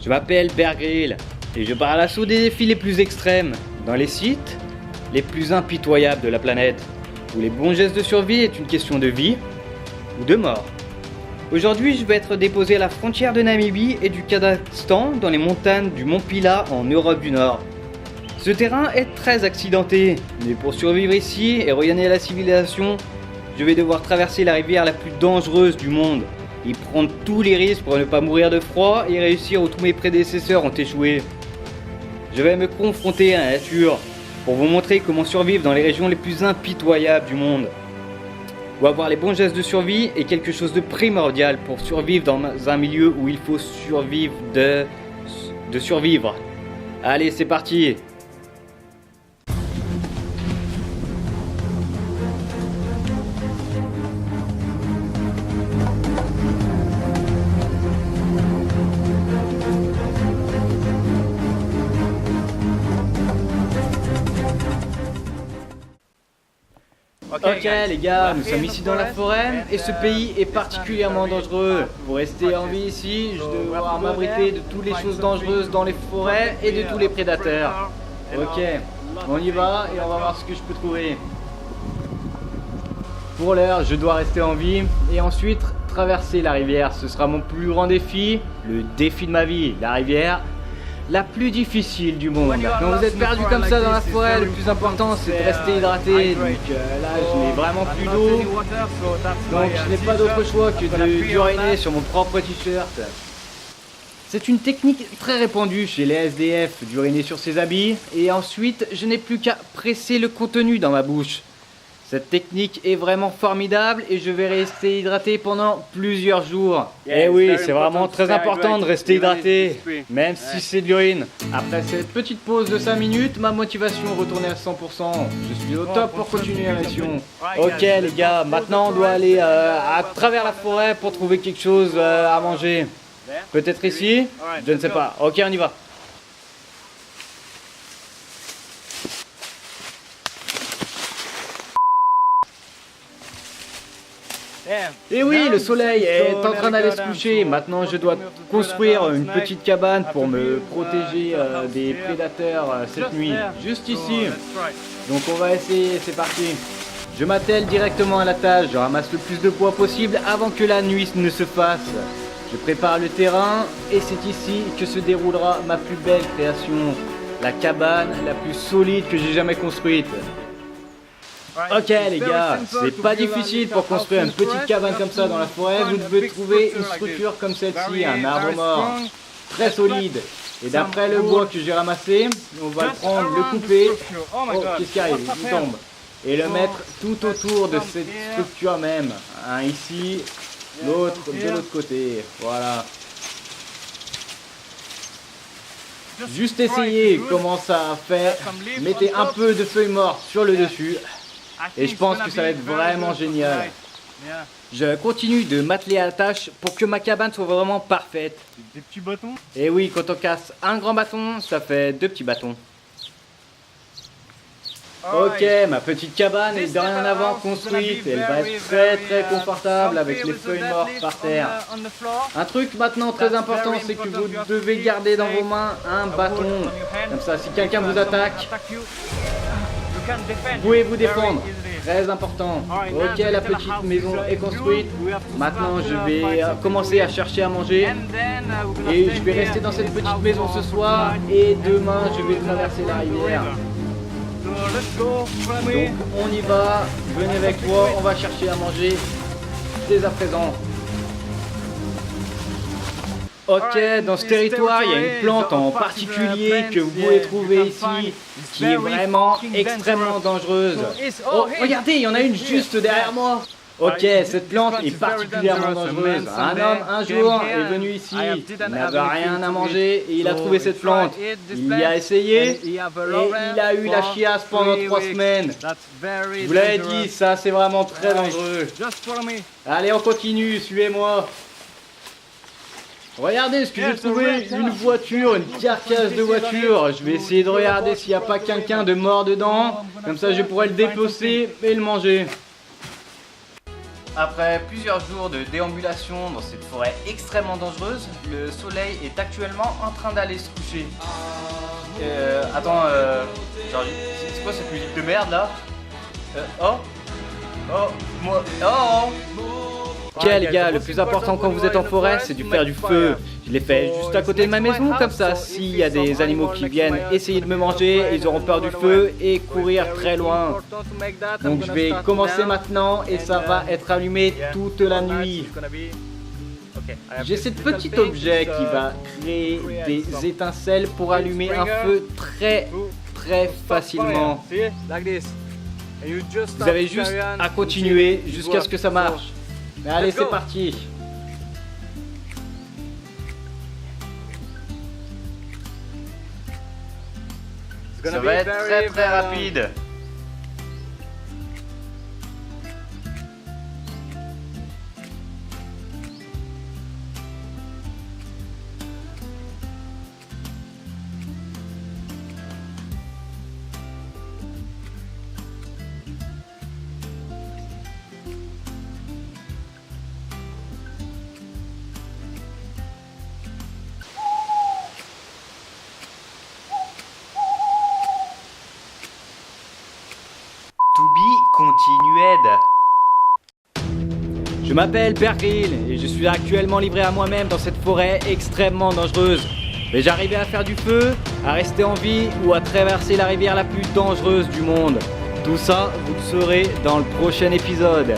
Je m'appelle Bear Grylls et je pars à l'assaut des défis les plus extrêmes, dans les sites les plus impitoyables de la planète, où les bons gestes de survie est une question de vie ou de mort. Aujourd'hui, je vais être déposé à la frontière de Namibie et du Kazakhstan, dans les montagnes du Mont Pila en Europe du Nord. Ce terrain est très accidenté, mais pour survivre ici et regagner la civilisation, je vais devoir traverser la rivière la plus dangereuse du monde et prendre tous les risques pour ne pas mourir de froid et réussir où tous mes prédécesseurs ont échoué. Je vais me confronter à la nature pour vous montrer comment survivre dans les régions les plus impitoyables du monde. Ou avoir les bons gestes de survie est quelque chose de primordial pour survivre dans un milieu où il faut survivre de survivre. Allez, c'est parti! Ok les gars, nous sommes ici dans la forêt et ce pays est particulièrement dangereux. Pour rester en vie ici, je dois devoir m'abriter de toutes les choses dangereuses dans les forêts et de tous les prédateurs. Ok, on y va et on va voir ce que je peux trouver. Pour l'heure, je dois rester en vie et ensuite traverser la rivière. Ce sera mon plus grand défi, le défi de ma vie, la rivière la plus difficile du monde. Quand vous êtes perdu comme ça dans la forêt, le plus important c'est de rester hydraté. Donc là je n'ai vraiment plus d'eau, donc je n'ai pas d'autre choix que d'uriner sur mon propre t-shirt. C'est une technique très répandue chez les SDF d'uriner sur ses habits et ensuite je n'ai plus qu'à presser le contenu dans ma bouche. Cette technique est vraiment formidable et je vais rester hydraté pendant plusieurs jours. Et oui, c'est vraiment très important de rester hydraté, même si c'est de l'urine. Après cette petite pause de 5 minutes, ma motivation retourne à 100%. Je suis au top pour continuer la mission. Ok les gars, maintenant on doit aller à travers la forêt pour trouver quelque chose à manger. Peut-être ici? Je ne sais pas. Ok, on y va. Et oui, le soleil est en train d'aller se coucher. Maintenant, je dois construire une petite cabane pour me protéger des prédateurs cette nuit. Juste ici. Donc on va essayer, c'est parti. Je m'attelle directement à la tâche. Je ramasse le plus de bois possible avant que la nuit ne se fasse. Je prépare le terrain et c'est ici que se déroulera ma plus belle création. La cabane la plus solide que j'ai jamais construite. Ok les gars, c'est pas difficile pour construire une petite cabane comme ça dans la forêt. Vous devez trouver une structure comme celle-ci, un arbre mort, très solide. Et d'après le bois que j'ai ramassé, on va le prendre, le couper. Oh, qu'est-ce qui arrive? Il tombe. Et le mettre tout autour de cette structure même. Un ici, l'autre de l'autre côté. Voilà. Juste essayez comment ça fait. Mettez un peu de feuilles mortes sur le dessus. Et je pense que ça va être vraiment génial. Je continue de m'atteler à la tâche pour que ma cabane soit vraiment parfaite. Des petits bâtons? Et oui, quand on casse un grand bâton, ça fait 2 petits bâtons. Ok, ma petite cabane est dorénavant construite. Elle va être très confortable avec les feuilles mortes par terre. Un truc maintenant très important, c'est que vous devez garder dans vos mains un bâton. Comme ça, si quelqu'un vous attaque, vous pouvez vous défendre, très important. Ok, la petite maison est construite. Maintenant, je vais commencer à chercher à manger. Et je vais rester dans cette petite maison ce soir. Et demain, je vais traverser la rivière. Donc, on y va. Venez avec moi, on va chercher à manger dès à présent. Ok, dans ce territoire, il y a une plante en particulier que vous pouvez trouver ici, qui est vraiment extrêmement dangereuse. Oh, regardez, il y en a une juste derrière moi. Ok, cette plante est particulièrement dangereuse. Un homme, un jour, est venu ici, il n'avait rien à manger et il a trouvé cette plante. Il y a essayé et il a eu la chiasse pendant 3 semaines. Je vous l'avais dit, ça c'est vraiment très dangereux. Allez, on continue, suivez-moi. Regardez ce que j'ai trouvé, une voiture, une carcasse de voiture. Je vais essayer de regarder s'il n'y a pas quelqu'un de mort dedans. Comme ça je pourrais le dépecer et le manger. Après plusieurs jours de déambulation dans cette forêt extrêmement dangereuse, le soleil est actuellement en train d'aller se coucher. Attends, genre, c'est quoi cette musique de merde là? Ok les gars, le plus important quand vous êtes en forêt, c'est de faire du feu. Je l'ai fait juste à côté de ma maison, comme ça, s'il y a des animaux qui viennent essayer de me manger, ils auront peur du feu et courir très loin. Donc je vais commencer maintenant et ça va être allumé toute la nuit. J'ai ce petit objet qui va créer des étincelles pour allumer un feu très facilement. Vous avez juste à continuer jusqu'à ce que ça marche. Mais allez, c'est parti. Ça va être très rapide. To be continued. Je m'appelle Bear Grylls et je suis actuellement livré à moi-même dans cette forêt extrêmement dangereuse. Mais j'arrivais à faire du feu, à rester en vie ou à traverser la rivière la plus dangereuse du monde. Tout ça, vous le saurez dans le prochain épisode.